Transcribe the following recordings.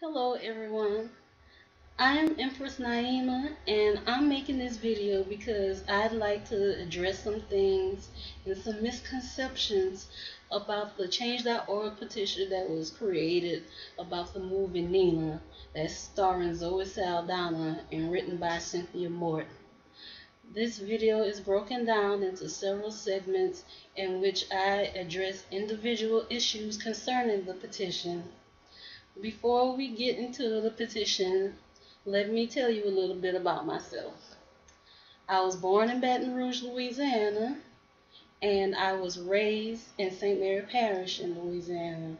Hello everyone, I'm Empress Naima and I'm making this video because I'd like to address some things and some misconceptions about the Change.org petition that was created about the movie Nina that's starring Zoe Saldana and written by Cynthia Morton. This video is broken down into several segments in which I address individual issues concerning the petition. Before we get into the petition, let me tell you a little bit about myself. I was born in Baton Rouge, Louisiana, and I was raised in St. Mary Parish in Louisiana.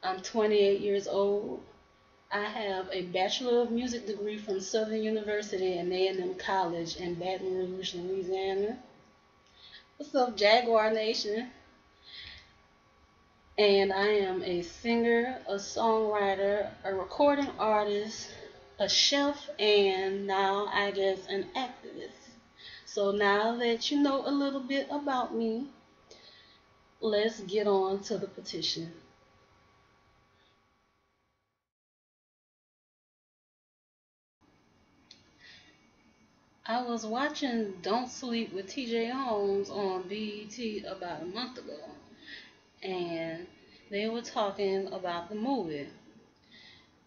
I'm 28 years old. I have a Bachelor of Music degree from Southern University and A&M College in Baton Rouge, Louisiana. What's up, Jaguar Nation? And I am a singer, a songwriter, a recording artist, a chef, and now I guess an activist. So now that you know a little bit about me, let's get on to the petition. I was watching Don't Sleep with TJ Holmes on BET about a month ago, and they were talking about the movie.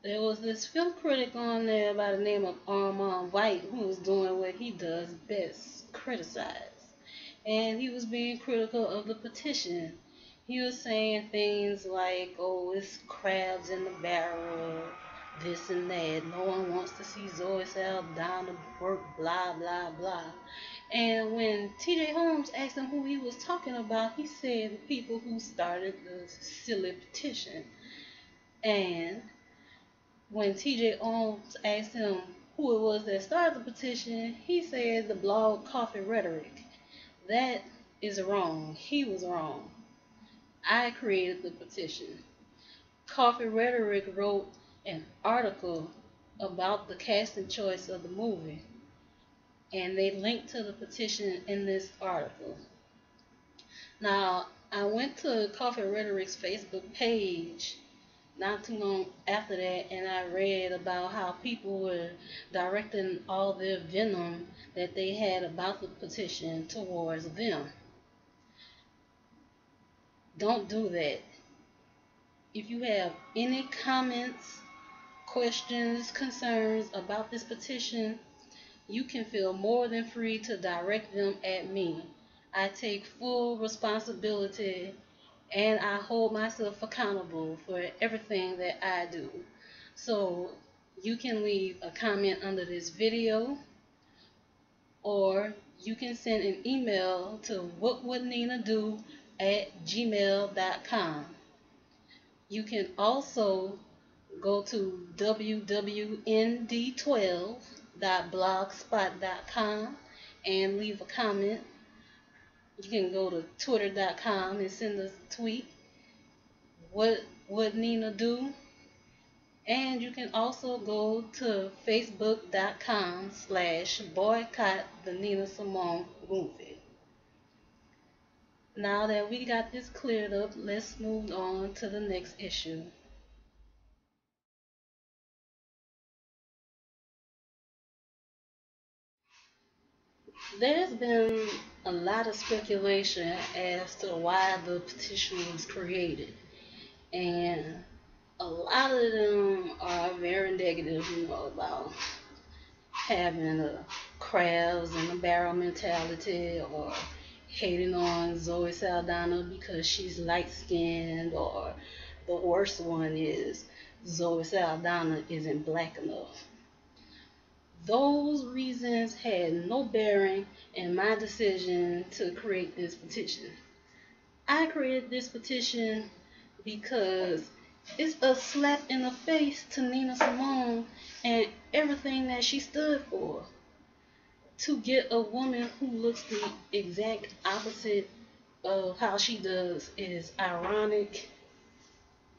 There was this film critic on there by the name of Armand White who was doing what he does best, criticize. And he was being critical of the petition. He was saying things like, oh, it's crabs in the barrel, this and that. No one wants to see Zoe Saldana work, blah, blah, blah. And when TJ Holmes asked him who he was talking about, he said the people who started the silly petition. And when TJ Holmes asked him who it was that started the petition, he said the blog Coffee Rhetoric. That is wrong. He was wrong. I created the petition. Coffee Rhetoric wrote an article about the casting choice of the movie, and they linked to the petition in this article. Now, I went to Coffee Rhetoric's Facebook page not too long after that, and I read about how people were directing all their venom that they had about the petition towards them. Don't do that. If you have any comments, questions, concerns about this petition, you can feel more than free to direct them at me. I take full responsibility and I hold myself accountable for everything that I do. So you can leave a comment under this video, or you can send an email to whatwoulddnina@gmail.com. You can also go to www.nd12.blogspot.com and leave a comment. You can go to twitter.com and send us a tweet. What would Nina do? And you can also go to facebook.com/boycott the Nina Simone movie. Now that we got this cleared up, let's move on to the next issue. There's been a lot of speculation as to why the petition was created. And a lot of them are very negative, about having a crabs in a barrel mentality, or hating on Zoe Saldana because she's light skinned, or the worst one is Zoe Saldana isn't black enough. Those reasons had no bearing in my decision to create this petition. I created this petition because it's a slap in the face to Nina Simone and everything that she stood for. To get a woman who looks the exact opposite of how she does is ironic,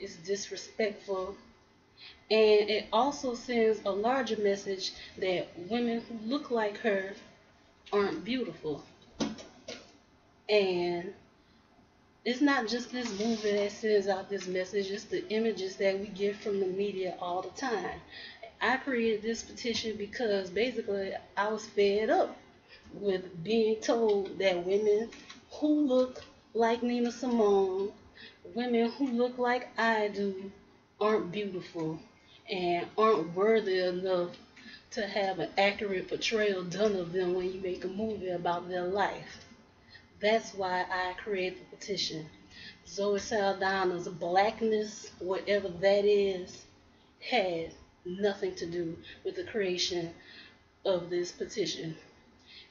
it's disrespectful, and it also sends a larger message that women who look like her aren't beautiful. And It's not just this movie that sends out this message, it's the images that we get from the media all the time. I created this petition because basically I was fed up with being told that women who look like Nina Simone, women who look like I do, aren't beautiful and aren't worthy enough to have an accurate portrayal done of them when you make a movie about their life. That's why I created the petition. Zoe Saldana's blackness, whatever that is, had nothing to do with the creation of this petition.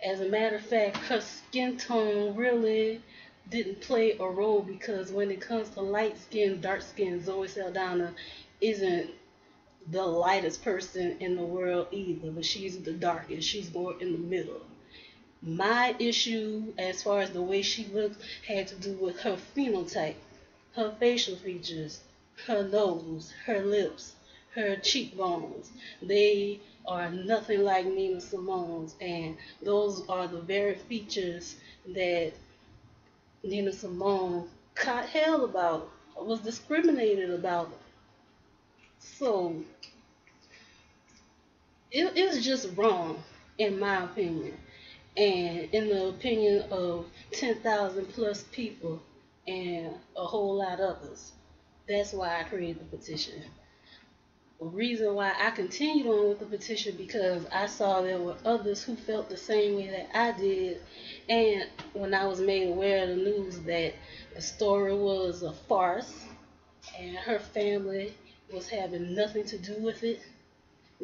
As a matter of fact, her skin tone really didn't play a role because when it comes to light skin, dark skin, Zoe Saldana isn't the lightest person in the world either, but she's the darkest. She's more in the middle. My issue, as far as the way she looked, had to do with her phenotype, her facial features, her nose, her lips, her cheekbones. They are nothing like Nina Simone's, and those are the very features that Nina Simone caught hell about, was discriminated about. So it was just wrong, in my opinion, and in the opinion of 10,000 plus people and a whole lot of others. That's why I created the petition. The reason why I continued on with the petition because I saw there were others who felt the same way that I did, and when I was made aware of the news that the story was a farce and her family was having nothing to do with it,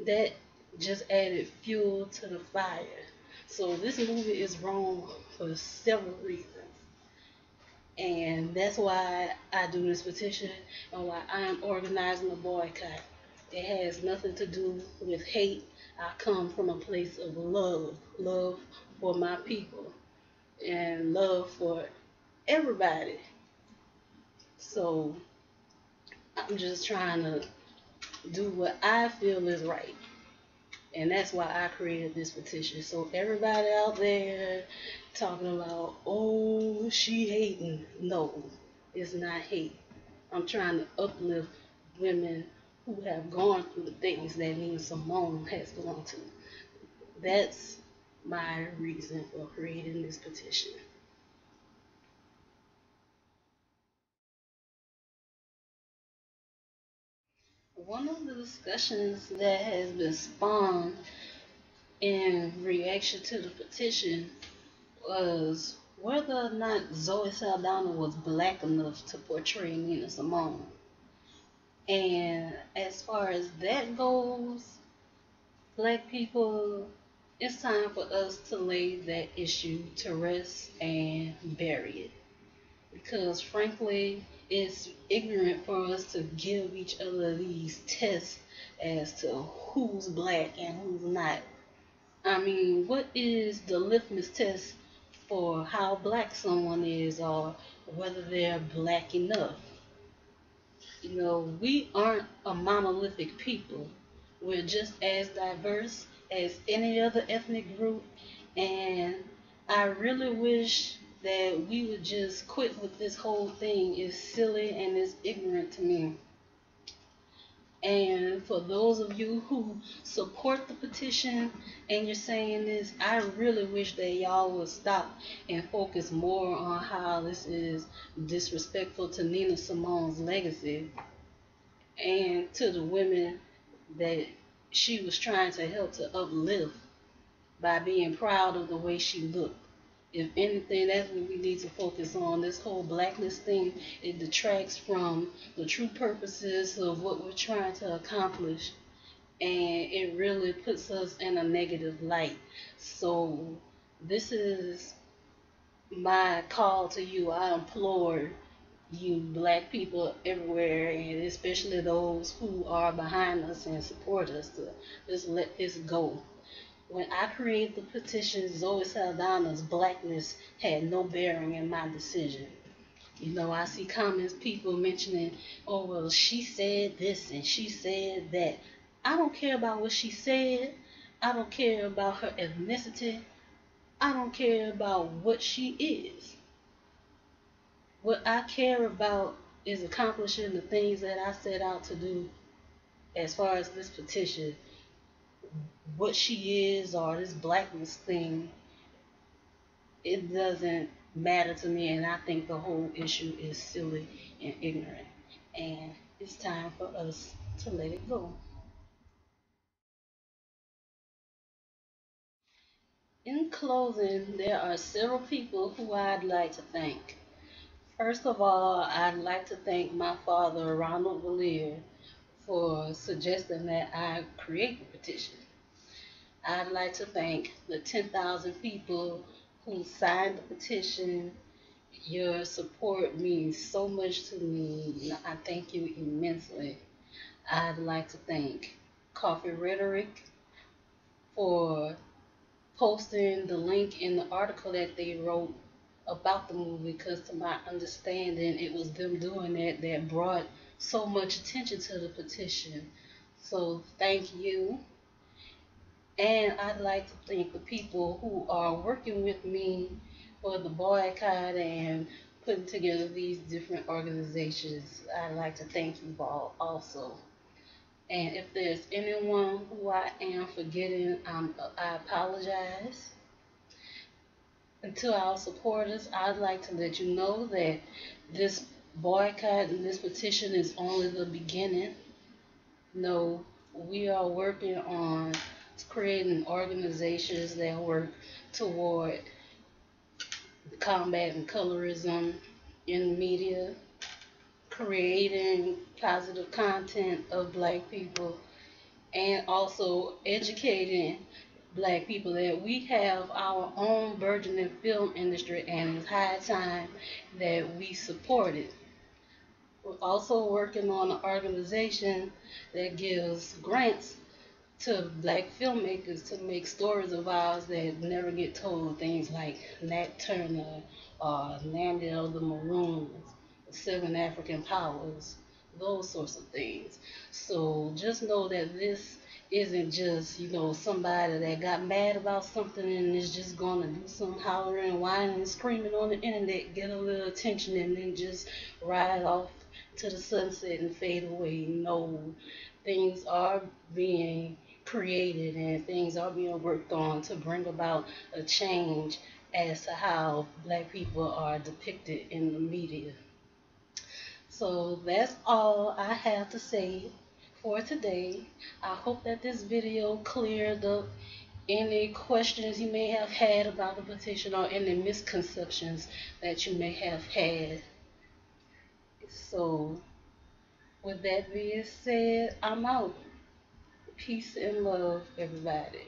that just added fuel to the fire. So this movie is wrong for several reasons. And that's why I do this petition and why I'm organizing a boycott. It has nothing to do with hate. I come from a place of love, love for my people, and love for everybody. So I'm just trying to do what I feel is right. And that's why I created this petition. So everybody out there talking about, oh, she hating. No, it's not hate. I'm trying to uplift women who have gone through the things that Nina Simone has gone through. That's my reason for creating this petition. One of the discussions that has been spawned in reaction to the petition was whether or not Zoe Saldana was black enough to portray Nina Simone. And as far as that goes, black people, it's time for us to lay that issue to rest and bury it. Because frankly, it's ignorant for us to give each other these tests as to who's black and who's not. I mean, what is the litmus test for how black someone is or whether they're black enough? We aren't a monolithic people. We're just as diverse as any other ethnic group, and I really wish that we would just quit with this whole thing. It's silly and it's ignorant to me. And for those of you who support the petition and you're saying this, I really wish that y'all would stop and focus more on how this is disrespectful to Nina Simone's legacy and to the women that she was trying to help to uplift by being proud of the way she looked. If anything, that's what we need to focus on. This whole blackness thing, it detracts from the true purposes of what we're trying to accomplish. And it really puts us in a negative light. So this is my call to you. I implore you black people everywhere, and especially those who are behind us and support us, to just let this go. When I created the petition, Zoe Saldana's blackness had no bearing in my decision. I see comments, people mentioning, oh, well, she said this and she said that. I don't care about what she said. I don't care about her ethnicity. I don't care about what she is. What I care about is accomplishing the things that I set out to do as far as this petition. What she is or this blackness thing, it doesn't matter to me, and I think the whole issue is silly and ignorant. And it's time for us to let it go. In closing, there are several people who I'd like to thank. First of all, I'd like to thank my father, Ronald Valier, for suggesting that I create the petition. I'd like to thank the 10,000 people who signed the petition. Your support means so much to me. I thank you immensely. I'd like to thank Coffee Rhetoric for posting the link in the article that they wrote about the movie, because to my understanding it was them doing that that brought so much attention to the petition. So thank you. And I'd like to thank the people who are working with me for the boycott and putting together these different organizations. I'd like to thank you all also. And if there's anyone who I am forgetting, I apologize. And to our supporters, I'd like to let you know that this boycott and this petition is only the beginning. No, we are working on creating organizations that work toward combating colorism in media, creating positive content of black people, and also educating black people that we have our own burgeoning film industry, and it's high time that we support it. We're also working on an organization that gives grants to black filmmakers to make stories of ours that never get told. Things like Nat Turner or Land of the Maroons, the Seven African Powers, those sorts of things. So just know that this isn't just, somebody that got mad about something and is just gonna do some hollering, whining, and screaming on the internet, get a little attention, and then just ride off to the sunset and fade away. No, things are being created and things are being worked on to bring about a change as to how black people are depicted in the media. So that's all I have to say for today. I hope that this video cleared up any questions you may have had about the petition or any misconceptions that you may have had. So with that being said, I'm out. Peace and love, everybody.